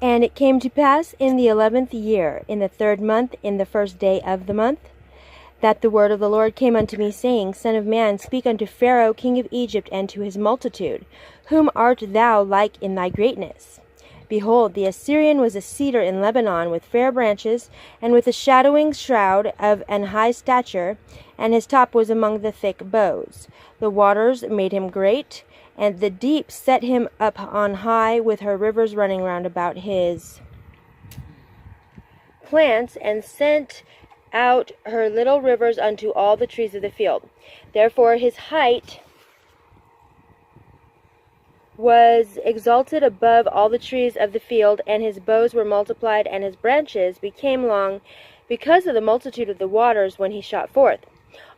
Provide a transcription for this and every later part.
And it came to pass in the 11th year, in the 3rd month, in the 1st day of the month, that the word of the Lord came unto me, saying, Son of man, speak unto Pharaoh king of Egypt, and to his multitude, Whom art thou like in thy greatness? Behold, the Assyrian was a cedar in Lebanon, with fair branches, and with a shadowing shroud of an high stature, and his top was among the thick boughs. The waters made him great, and the deep set him up on high, with her rivers running round about his plants, and sent out her little rivers unto all the trees of the field. Therefore his height was exalted above all the trees of the field, and his boughs were multiplied, and his branches became long, because of the multitude of the waters when he shot forth.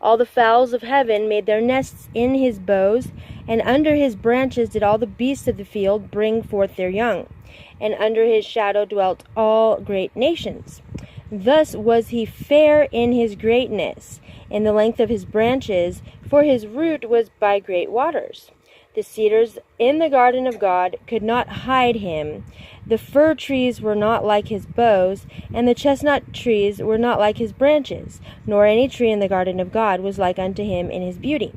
All the fowls of heaven made their nests in his boughs, and under his branches did all the beasts of the field bring forth their young. And under his shadow dwelt all great nations. Thus was he fair in his greatness, in the length of his branches, for his root was by great waters. The cedars in the garden of God could not hide him. The fir trees were not like his boughs, and the chestnut trees were not like his branches, nor any tree in the garden of God was like unto him in his beauty.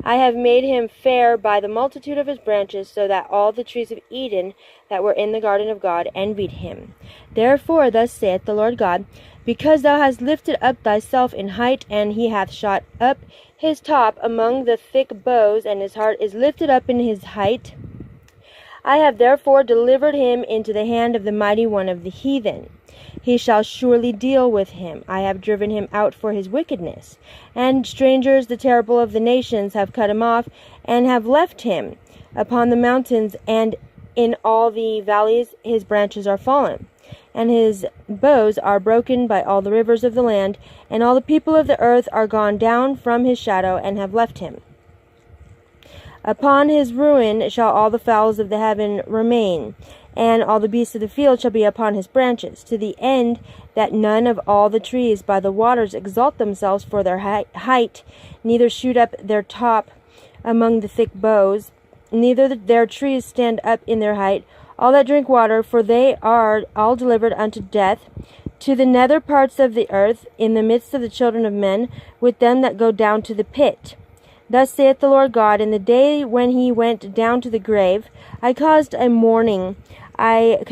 I have made him fair by the multitude of his branches, so that all the trees of Eden that were in the garden of God envied him. Therefore thus saith the Lord God, Because thou hast lifted up thyself in height, and he hath shot up his top among the thick boughs, and his heart is lifted up in his height, I have therefore delivered him into the hand of the mighty one of the heathen. He shall surely deal with him. I have driven him out for his wickedness. And strangers, the terrible of the nations, have cut him off, and have left him. Upon the mountains and in all the valleys his branches are fallen, and his boughs are broken by all the rivers of the land, and all the people of the earth are gone down from his shadow, and have left him. Upon his ruin shall all the fowls of the heaven remain, and all the beasts of the field shall be upon his branches, to the end that none of all the trees by the waters exalt themselves for their height, neither shoot up their top among the thick boughs, neither their trees stand up in their height, all that drink water, for they are all delivered unto death, to the nether parts of the earth, in the midst of the children of men, with them that go down to the pit. Thus saith the Lord God, In the day when he went down to the grave, I caused a mourning, I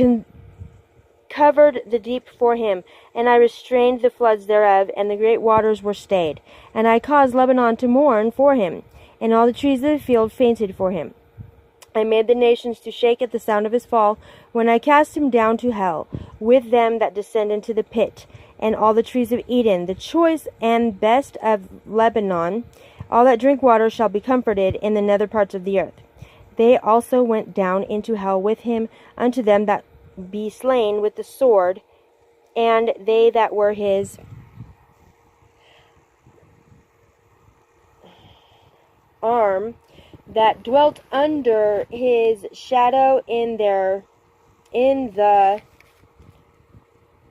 covered the deep for him, and I restrained the floods thereof, and the great waters were stayed. And I caused Lebanon to mourn for him, and all the trees of the field fainted for him. I made the nations to shake at the sound of his fall, when I cast him down to hell, with them that descend into the pit, and all the trees of Eden, the choice and best of Lebanon, all that drink water shall be comforted in the nether parts of the earth. They also went down into hell with him unto them that be slain with the sword, and they that were his arm, that dwelt under his shadow in the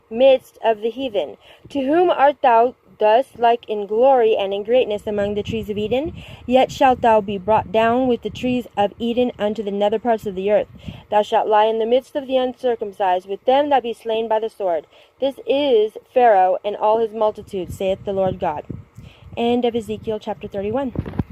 midst of the heathen. To whom art thou thus like in glory and in greatness among the trees of Eden? Yet shalt thou be brought down with the trees of Eden unto the nether parts of the earth. Thou shalt lie in the midst of the uncircumcised, with them that be slain by the sword. This is Pharaoh and all his multitude, saith the Lord God. End of Ezekiel chapter 31.